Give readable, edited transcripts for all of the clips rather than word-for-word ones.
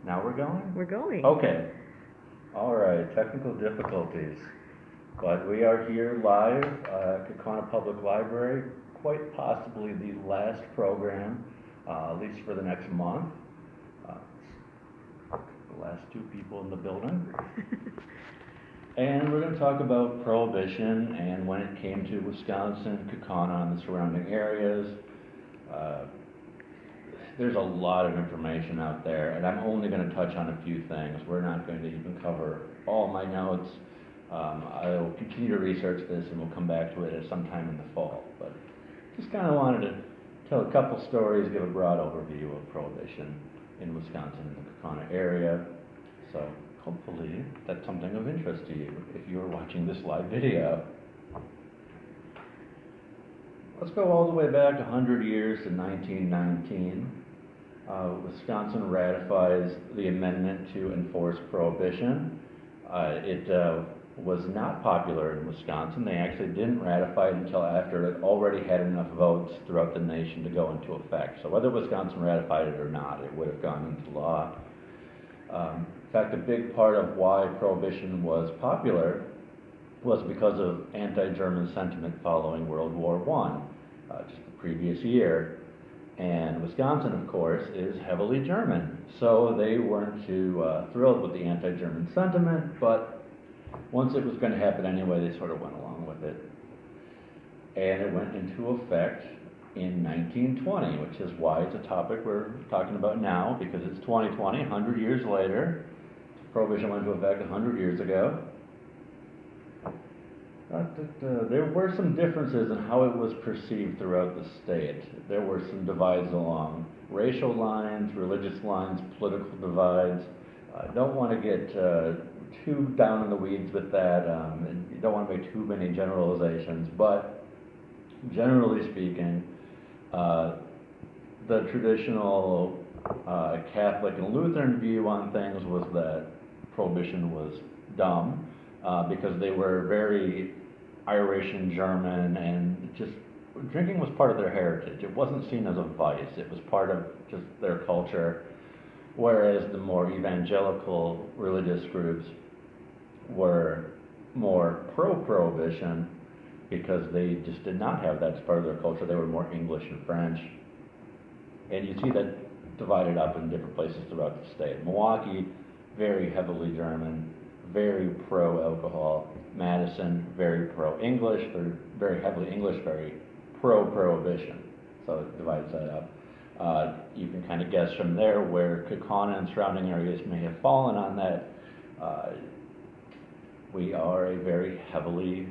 Now we're going? We're going. Okay. All right, technical difficulties. But we are here live at Kaukauna Public Library, quite possibly the last program, at least for the next month. The last two people in the building. And we're going to talk about Prohibition and when it came to Wisconsin, Kaukauna, and the surrounding areas. There's a lot of information out there, and I'm only going to touch on a few things. We're not going to even cover all my notes. I'll continue to research this, and we'll come back to it at some time in the fall. But just kind of wanted to tell a couple stories, give a broad overview of Prohibition in Wisconsin and the Kaukauna area. So hopefully that's something of interest to you if you're watching this live video. Let's go all the way back 100 years to 1919. Wisconsin ratifies the amendment to enforce Prohibition. It was not popular in Wisconsin. They actually didn't ratify it until after it already had enough votes throughout the nation to go into effect. So whether Wisconsin ratified it or not, it would have gone into law. In fact, a big part of why Prohibition was popular was because of anti-German sentiment following World War I, just the previous year. And Wisconsin, of course, is heavily German, so they weren't too thrilled with the anti-German sentiment, but once it was going to happen anyway, they sort of went along with it. And it went into effect in 1920, which is why it's a topic we're talking about now, because it's 2020, 100 years later. Prohibition went into effect 100 years ago. There were some differences in how it was perceived throughout the state. There were some divides along racial lines, religious lines, political divides. Don't want to get too down in the weeds with that. And you don't want to make too many generalizations, but generally speaking, the traditional Catholic and Lutheran view on things was that Prohibition was dumb because they were very Irish and German, and just drinking was part of their heritage. It wasn't seen as a vice. It was part of just their culture, whereas the more evangelical religious groups were more pro-Prohibition because they just did not have that as part of their culture. They were more English and French. And you see that divided up in different places throughout the state. Milwaukee, very heavily German, very pro-alcohol. Madison, very pro-English. They're very heavily English, very pro-Prohibition. So it divides that up. You can kind of guess from there where Kaukauna and surrounding areas may have fallen on that. We are a very heavily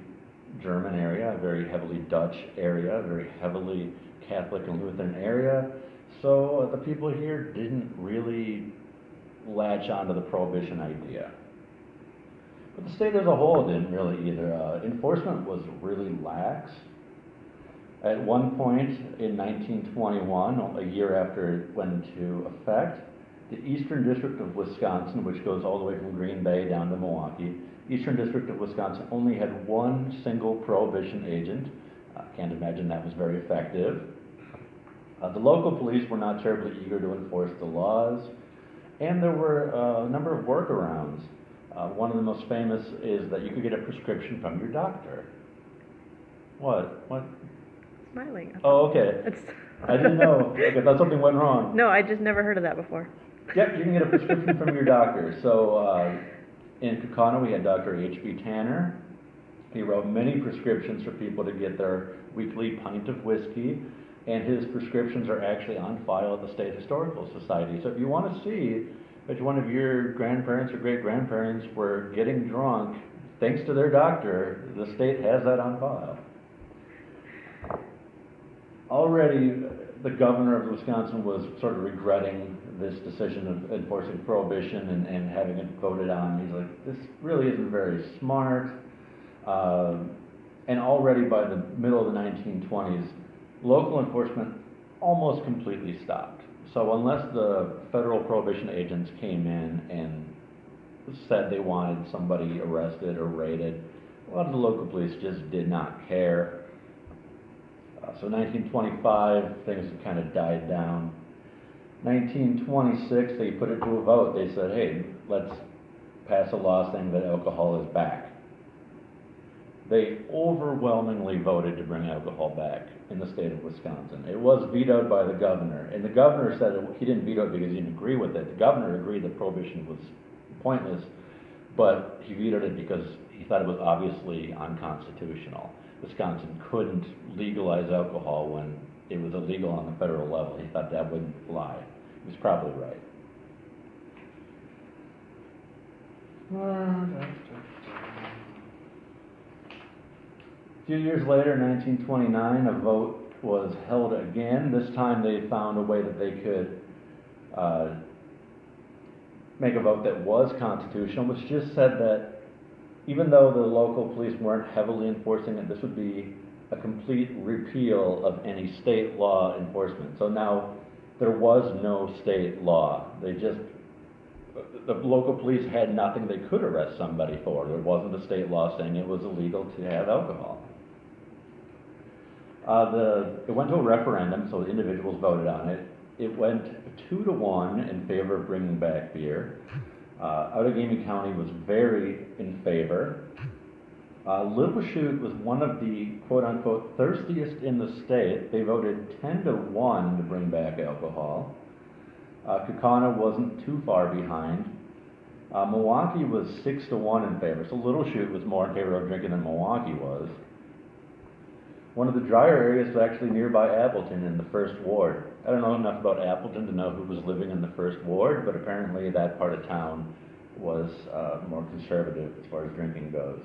German area, a very heavily Dutch area, a very heavily Catholic and Lutheran area. So the people here didn't really latch onto the Prohibition idea. But the state as a whole didn't really either. Enforcement was really lax. At one point in 1921, a year after it went into effect, the Eastern District of Wisconsin, which goes all the way from Green Bay down to Milwaukee, Eastern District of Wisconsin only had one single Prohibition agent. Can't imagine that was very effective. The local police were not terribly eager to enforce the laws, and there were a number of workarounds. One of the most famous is that you could get a prescription from your doctor. What? Smiling. Oh, okay. I didn't know. Okay, I thought something went wrong. No, I just never heard of that before. Yep, you can get a prescription from your doctor. So in Kaukauna, we had Dr. H.B. Tanner. He wrote many prescriptions for people to get their weekly pint of whiskey, and his prescriptions are actually on file at the State Historical Society. So if you want to see if one of your grandparents or great-grandparents were getting drunk, thanks to their doctor, the state has that on file. Already, the governor of Wisconsin was sort of regretting this decision of enforcing Prohibition and having it voted on. He's like, this really isn't very smart. And already by the middle of the 1920s, local enforcement almost completely stopped. So unless the federal Prohibition agents came in and said they wanted somebody arrested or raided, a lot of the local police just did not care. So 1925, things had kind of died down. 1926, they put it to a vote. They said, hey, let's pass a law saying that alcohol is back. They overwhelmingly voted to bring alcohol back in the state of Wisconsin. It was vetoed by the governor, and the governor said he didn't veto it because he didn't agree with it. The governor agreed that prohibition was pointless, but he vetoed it because he thought it was obviously unconstitutional. Wisconsin couldn't legalize alcohol when it was illegal on the federal level. He thought that wouldn't fly. He was probably right. A few years later, in 1929, a vote was held again. This time they found a way that they could make a vote that was constitutional, which just said that even though the local police weren't heavily enforcing it, this would be a complete repeal of any state law enforcement. So now there was no state law. The local police had nothing they could arrest somebody for. There wasn't a state law saying it was illegal to have alcohol. It went to a referendum, so individuals voted on it. It went 2-1 in favor of bringing back beer. Outagamie County was very in favor. Little Chute was one of the quote-unquote thirstiest in the state. They voted 10-1 to bring back alcohol. Kaukauna wasn't too far behind. Milwaukee was 6-1 in favor, so Little Chute was more in favor of drinking than Milwaukee was. One of the drier areas was actually nearby Appleton in the 1st Ward. I don't know enough about Appleton to know who was living in the 1st Ward, but apparently that part of town was more conservative as far as drinking goes.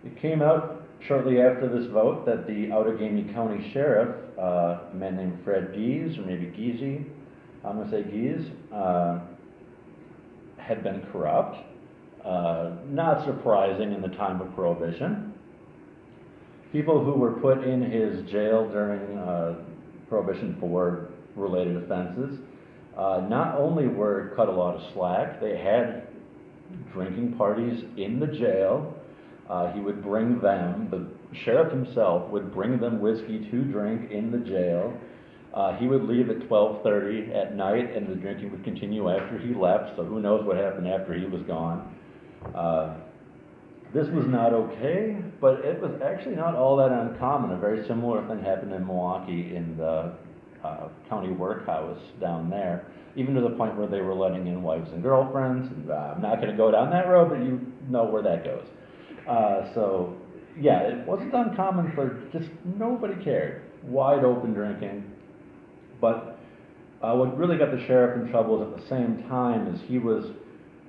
It came out shortly after this vote that the Outagamie County Sheriff, a man named Fred Gies, or maybe Giese, I'm going to say Gies, had been corrupt. Not surprising in the time of Prohibition. People who were put in his jail during Prohibition for related offenses not only were cut a lot of slack, they had drinking parties in the jail. He would bring them, the sheriff himself would bring them whiskey to drink in the jail. He would leave at 12:30 at night, and the drinking would continue after he left, so who knows what happened after he was gone. This was not okay, but it was actually not all that uncommon. A very similar thing happened in Milwaukee in the county workhouse down there, even to the point where they were letting in wives and girlfriends. I'm not going to go down that road, but you know where that goes. So, yeah, it wasn't uncommon for just nobody cared. Wide open drinking. But what really got the sheriff in trouble is at the same time is he was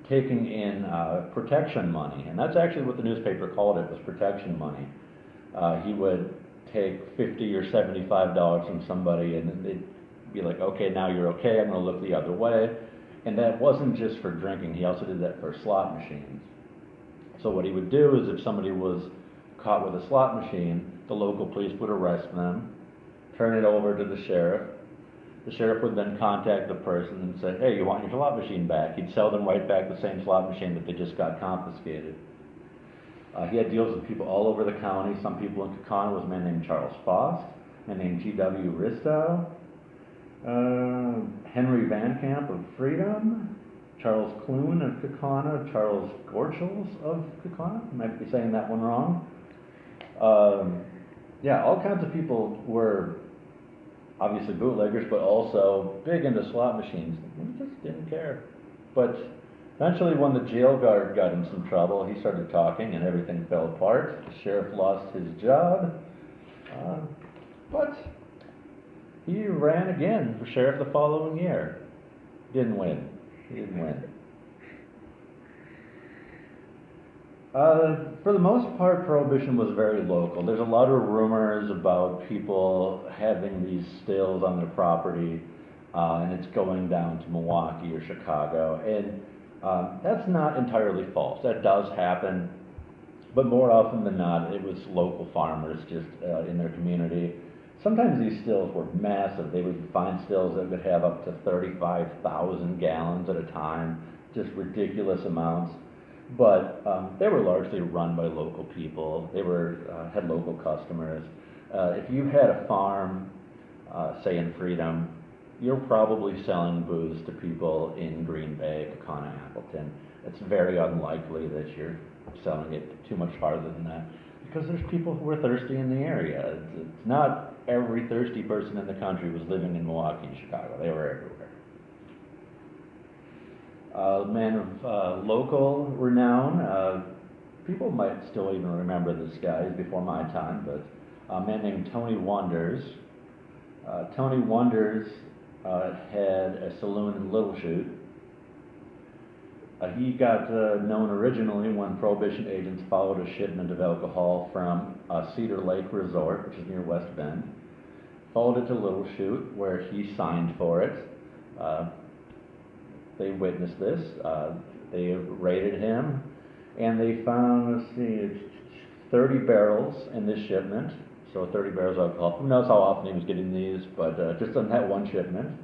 taking in protection money. And that's actually what the newspaper called it, was protection money. He would take $50 or $75 from somebody and they'd be like, okay, now you're okay, I'm going to look the other way. And that wasn't just for drinking. He also did that for slot machines. So what he would do is if somebody was caught with a slot machine, the local police would arrest them, turn it over to the sheriff. The sheriff would then contact the person and say, hey, you want your slot machine back? He'd sell them right back the same slot machine that they just got confiscated. He had deals with people all over the county. Some people in Kaukauna was a man named Charles Faust, a man named G.W. Ristow, Henry Van Camp of Freedom, Charles Clune of Kaukauna, Charles Gorchels of Kaukauna. I might be saying that one wrong. Yeah, all kinds of people were obviously bootleggers, but also big into slot machines. They just didn't care. But eventually when the jail guard got in some trouble, he started talking and everything fell apart. The sheriff lost his job. But he ran again for sheriff the following year. Didn't win. He didn't win. For the most part, Prohibition was very local. There's a lot of rumors about people having these stills on their property, and it's going down to Milwaukee or Chicago. And that's not entirely false. That does happen, but more often than not, it was local farmers just in their community. Sometimes these stills were massive. They would find stills that would have up to 35,000 gallons at a time, just ridiculous amounts. But they were largely run by local people. They were had local customers. If you had a farm say in Freedom, you're probably selling booze to people in Green Bay, Kaukauna, Appleton. It's very unlikely that you're selling it too much farther than that, because there's people who are thirsty in the area. It's not every thirsty person in the country was living in Milwaukee and Chicago. They were everywhere. A man of local renown, people might still even remember this guy. He's before my time, but a man named Tony Wonders. Tony Wonders had a saloon in Little Chute. He got known originally when Prohibition agents followed a shipment of alcohol from Cedar Lake Resort, which is near West Bend, followed it to Little Chute, where he signed for it. They witnessed this. They raided him, and they found, let's see, 30 barrels in this shipment. So 30 barrels of alcohol. Who knows how often he was getting these, but just on that one shipment.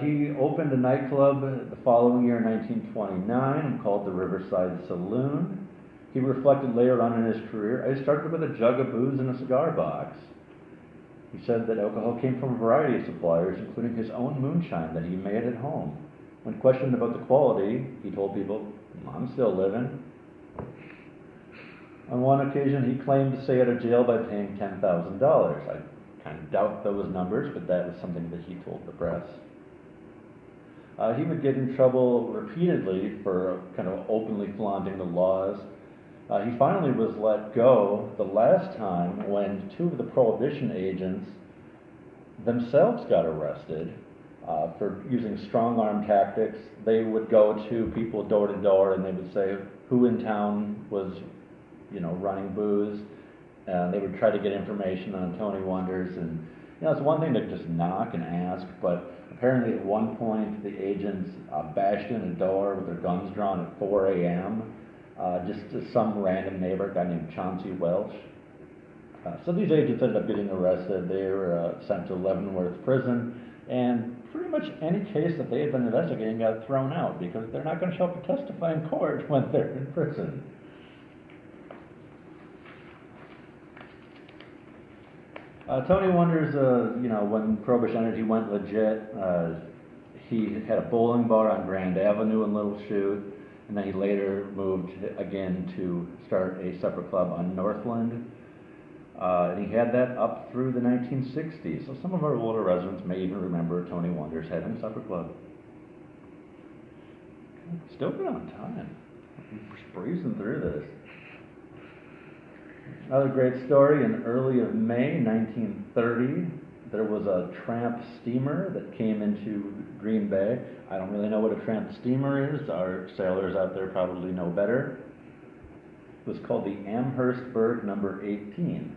He opened a nightclub the following year in 1929 called the Riverside Saloon. He reflected later on in his career, I started with a jug of booze and a cigar box. He said that alcohol came from a variety of suppliers, including his own moonshine that he made at home. When questioned about the quality, he told people, I'm still living. On one occasion, he claimed to stay out of jail by paying $10,000. I kind of doubt those numbers, but that was something that he told the press. He would get in trouble repeatedly for kind of openly flaunting the laws. He finally was let go the last time when two of the Prohibition agents themselves got arrested for using strong-arm tactics. They would go to people door to door and they would say who in town was, running booze. They would try to get information on Tony Wonders, and it's one thing to just knock and ask, but apparently at one point the agents bashed in a door with their guns drawn at 4 a.m. Just to some random neighbor, a guy named Chauncey Welch. So these agents ended up getting arrested. They were sent to Leavenworth Prison, and pretty much any case that they had been investigating got thrown out because they're not going to show up to testify in court when they're in prison. Tony Wonders, when Prohibition ended, he went legit. He had a bowling bar on Grand Avenue in Little Chute, and then he later moved again to start a supper club on Northland. And he had that up through the 1960s. So some of our older residents may even remember Tony Wonders having a supper club. Still good on time. We're just breezing through this. Another great story, in early of May 1930, there was a tramp steamer that came into Green Bay. I don't really know what a tramp steamer is. Our sailors out there probably know better. It was called the Amherstburg number 18.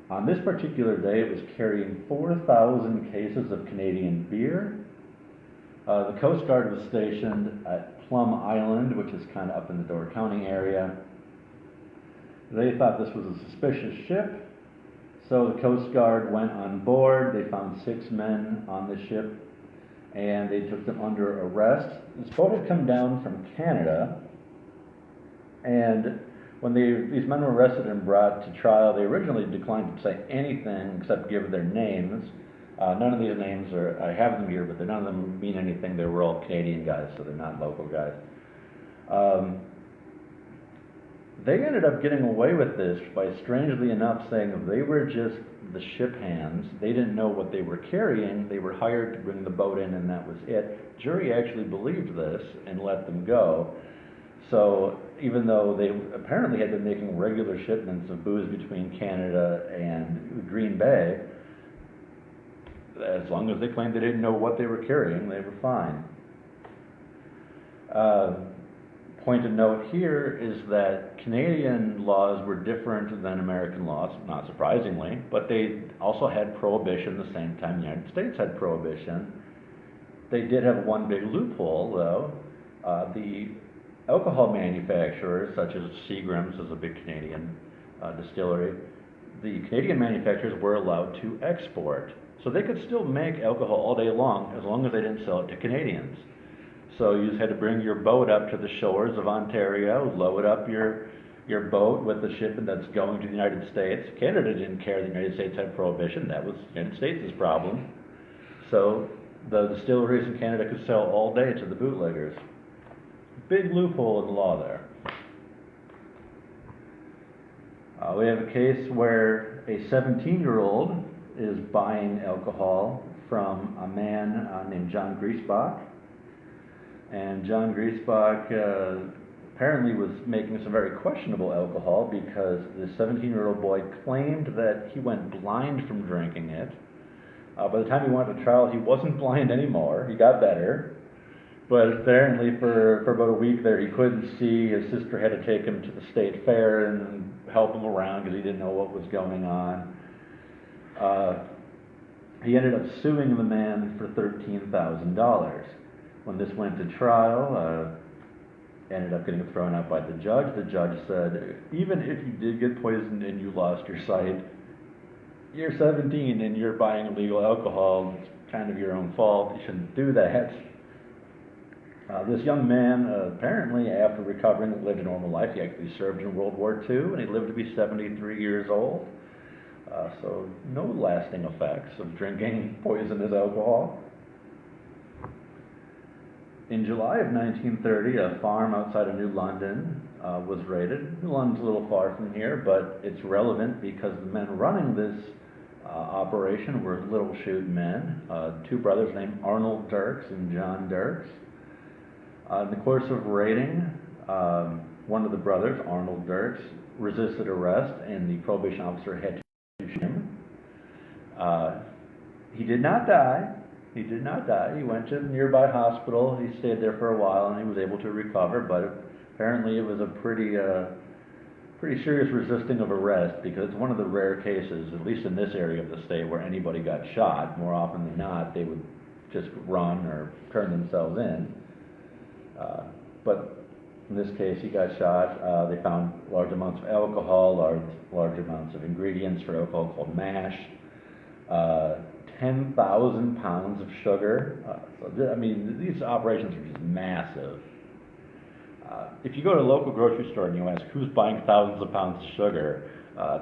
On this particular day, it was carrying 4,000 cases of Canadian beer. The Coast Guard was stationed at Plum Island, which is kind of up in the Door County area. They thought this was a suspicious ship, so the Coast Guard went on board. They found 6 men on the ship, and they took them under arrest. This boat had come down from Canada, and when these men were arrested and brought to trial, they originally declined to say anything except give their names. None of these names I have them here, but none of them mean anything. They were all Canadian guys, so they're not local guys. They ended up getting away with this by, strangely enough, saying they were just the ship hands. They didn't know what they were carrying. They were hired to bring the boat in, and that was it. Jury actually believed this and let them go. So even though they apparently had been making regular shipments of booze between Canada and Green Bay, as long as they claimed they didn't know what they were carrying, they were fine. Point of note here is that Canadian laws were different than American laws, not surprisingly, but they also had Prohibition the same time the United States had Prohibition. They did have one big loophole, though. The alcohol manufacturers, such as Seagram's, is a big Canadian distillery, the Canadian manufacturers were allowed to export. So they could still make alcohol all day long as they didn't sell it to Canadians. So you just had to bring your boat up to the shores of Ontario, load up your your boat with the shipment that's going to the United States. Canada didn't care the United States had prohibition. That was the United States' problem. So the distilleries in Canada could sell all day to the bootleggers. Big loophole in the law there. We have a case where a 17-year-old is buying alcohol from a man named John Griesbach. And John Griesbach apparently was making some very questionable alcohol because the 17-year-old boy claimed that he went blind from drinking it. By the time he went to trial, he wasn't blind anymore. He got better. But apparently for about a week there, he couldn't see. His sister had to take him to the state fair and help him around because he didn't know what was going on. He ended up suing the man for $13,000. When this went to trial, ended up getting thrown out by the judge. The judge said, even if you did get poisoned and you lost your sight, you're 17 and you're buying illegal alcohol. It's kind of your own fault. You shouldn't do that. This young man, apparently, after recovering, lived a normal life. He actually served in World War II, and he lived to be 73 years old. So no lasting effects of drinking poisonous alcohol. In July of 1930, a farm outside of New London was raided. New London's a little far from here, but it's relevant because the men running this operation were little shoot men, two brothers named Arnold Dirks and John Dirks. In the course of raiding, one of the brothers, Arnold Dirks, resisted arrest, and the probation officer had to shoot him. He did not die. He did not die. He went to a nearby hospital. He stayed there for a while, and he was able to recover. But apparently, it was a pretty serious resisting of arrest because it's one of the rare cases, at least in this area of the state, where anybody got shot. More often than not, they would just run or turn themselves in. But in this case, he got shot. They found large amounts of alcohol, large amounts of ingredients for alcohol called mash, 10,000 pounds of sugar. I mean, these operations are just massive. If you go to a local grocery store and you ask who's buying thousands of pounds of sugar,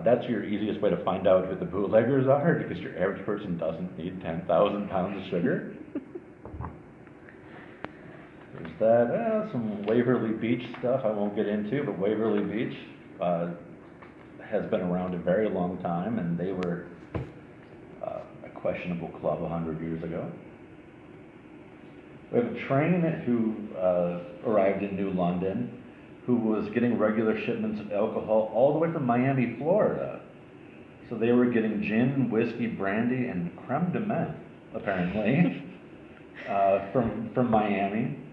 that's your easiest way to find out who the bootleggers are, because your average person doesn't need 10,000 pounds of sugar. There's that. Some Waverly Beach stuff I won't get into, but Waverly Beach has been around a very long time, and they were a questionable club 100 years ago. We have a train who arrived in New London who was getting regular shipments of alcohol all the way from Miami, Florida. So they were getting gin, whiskey, brandy, and creme de menthe, apparently, from Miami.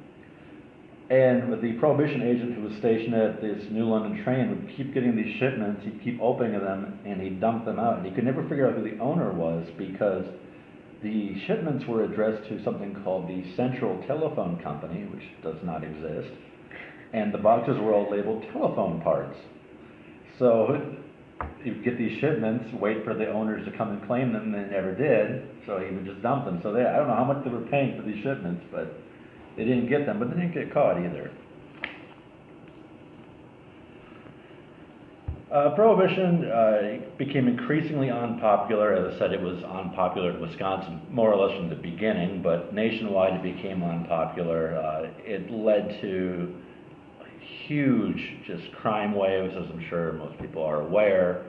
And the prohibition agent who was stationed at this New London train would keep getting these shipments, he'd keep opening them, and he'd dump them out. And he could never figure out who the owner was because the shipments were addressed to something called the Central Telephone Company, which does not exist. And the boxes were all labeled telephone parts. So you'd get these shipments, wait for the owners to come and claim them, and they never did. So he would just dump them. So I don't know how much they were paying for these shipments, but they didn't get them, but they didn't get caught either. Prohibition became increasingly unpopular. As I said, it was unpopular in Wisconsin more or less from the beginning, but nationwide it became unpopular. It led to huge just crime waves, as I'm sure most people are aware.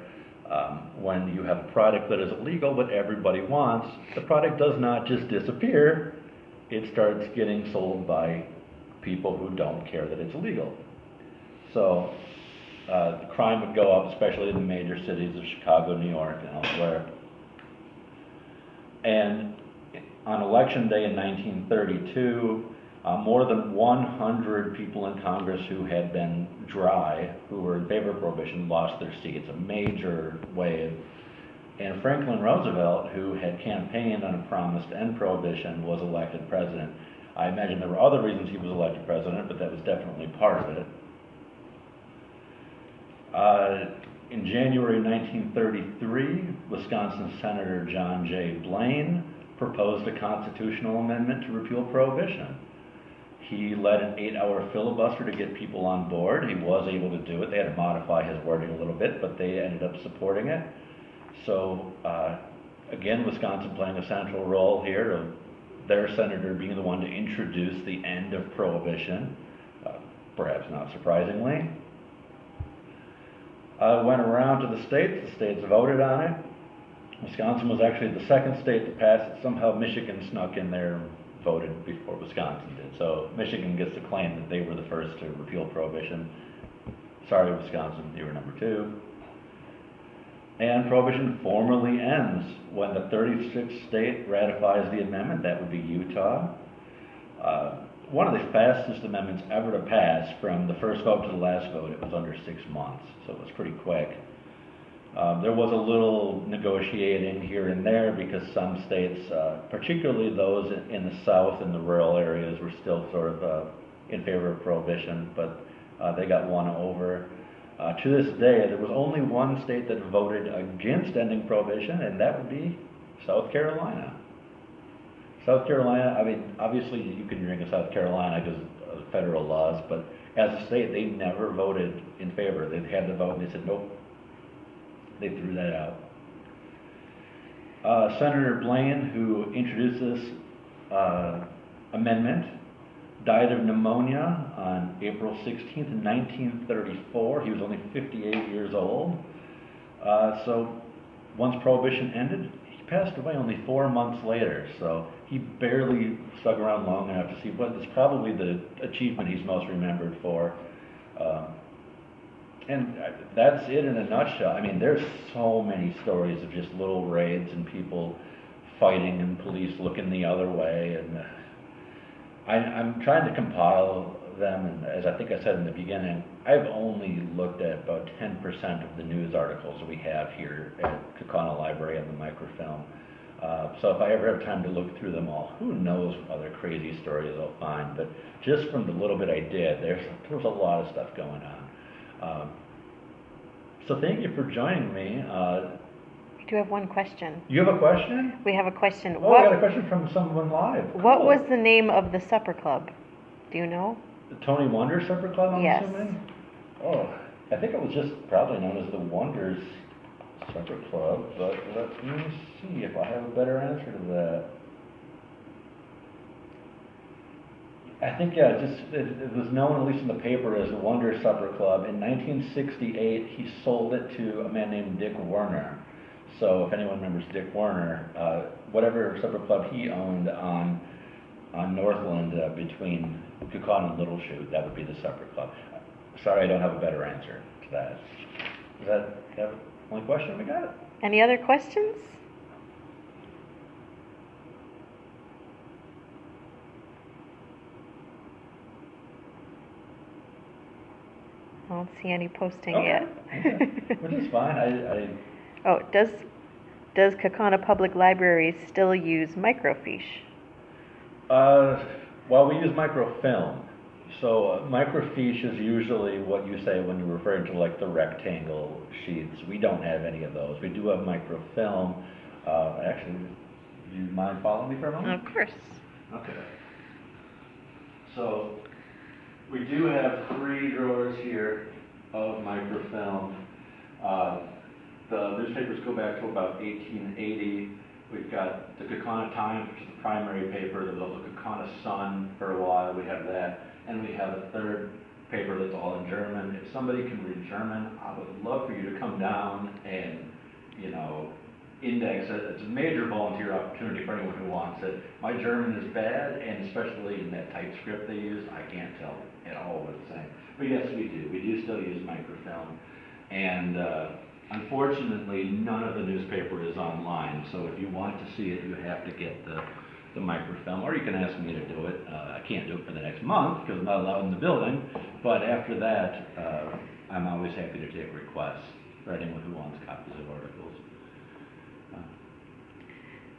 When you have a product that is illegal but everybody wants, the product does not just disappear. It starts getting sold by people who don't care that it's illegal. So the crime would go up, especially in the major cities of Chicago, New York, and elsewhere. And on Election Day in 1932, more than 100 people in Congress who had been dry, who were in favor of prohibition, lost their seats, a major wave. And Franklin Roosevelt, who had campaigned on a promise to end prohibition, was elected president. I imagine there were other reasons he was elected president, but that was definitely part of it. In January 1933, Wisconsin Senator John J. Blaine proposed a constitutional amendment to repeal prohibition. He led an 8-hour filibuster to get people on board. He was able to do it. They had to modify his wording a little bit, but they ended up supporting it. So, again, Wisconsin playing a central role here of their senator being the one to introduce the end of Prohibition, perhaps not surprisingly. Went around to the states voted on it. Wisconsin was actually the second state to pass it. Somehow Michigan snuck in there and voted before Wisconsin did. So Michigan gets to claim that they were the first to repeal Prohibition. Sorry, Wisconsin, you were number 2. And Prohibition formally ends when the 36th state ratifies the amendment. That would be Utah. One of the fastest amendments ever to pass. From the first vote to the last vote, it was under 6 months, so it was pretty quick. There was a little negotiating here and there because some states, particularly those in the south and the rural areas, were still sort of in favor of Prohibition, but they got won over. To this day, there was only one state that voted against ending Prohibition, and that would be South Carolina. South Carolina, I mean, obviously you can drink in South Carolina because of federal laws, but as a state, they never voted in favor. They had the vote and they said, nope. They threw that out. Senator Blaine, who introduced this amendment, died of pneumonia on April 16th, 1934. He was only 58 years old. So once Prohibition ended, he passed away only 4 months later. So he barely stuck around long enough to see what is probably the achievement he's most remembered for. And that's it in a nutshell. I mean, there's so many stories of just little raids and people fighting and police looking the other way. And I'm trying to compile them, and as I think I said in the beginning, I've only looked at about 10% of the news articles we have here at Kaukauna Library on the microfilm. So if I ever have time to look through them all, who knows what other crazy stories I'll find. But just from the little bit I did, there was a lot of stuff going on. So thank you for joining me. We do have one question. You have a question? We have a question. Oh, I got a question from someone live. Cool. What was the name of the supper club? Do you know? The Tony Wonder Supper Club, I'm Yes. assuming? Oh, I think it was just probably known as the Wonders Supper Club, but let me see if I have a better answer to that. I think, yeah, it was known, at least in the paper, as the Wonder Supper Club. In 1968, he sold it to a man named Dick Werner. So if anyone remembers Dick Werner, whatever supper club he owned on Northland between Kaukauna and Little Chute, that would be the supper club. Sorry, I don't have a better answer to that. Is that the only question we got? Any other questions? I don't see any posting yet. Okay. Which is fine. Oh, does Kaukauna Public Library still use microfiche? Well, we use microfilm. So microfiche is usually what you say when you're referring to like the rectangle sheets. We don't have any of those. We do have microfilm. Actually, do you mind following me for a moment? Of course. Okay. So we do have 3 drawers here of microfilm. The newspapers go back to about 1880. We've got the Kaukauna Times, which is the primary paper. There was also Kaukauna Sun for a while. We have that. And we have a third paper that's all in German. If somebody can read German, I would love for you to come down and, index it. It's a major volunteer opportunity for anyone who wants it. My German is bad, and especially in that typescript they use, I can't tell at all what it's saying. But yes, we do. We do still use microfilm. And unfortunately, none of the newspaper is online. So if you want to see it, you have to get the microfilm, or you can ask me to do it. I can't do it for the next month because I'm not allowed in the building. But after that, I'm always happy to take requests for anyone who wants copies of articles.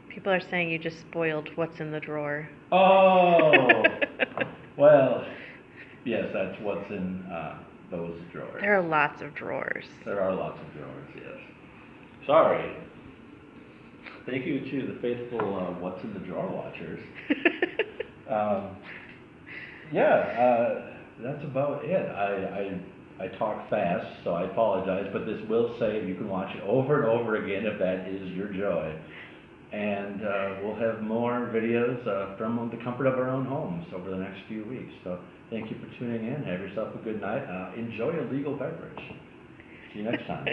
People are saying you just spoiled what's in the drawer. Oh, well, yes, that's what's in those drawers. There are lots of drawers. There are lots of drawers, yes. Sorry. Thank you to the faithful What's in the Drawer watchers. Yeah, that's about it. I talk fast, so I apologize, but this will save. You can watch it over and over again if that is your joy. And we'll have more videos from the comfort of our own homes over the next few weeks. So thank you for tuning in. Have yourself a good night. Enjoy a legal beverage. See you next time.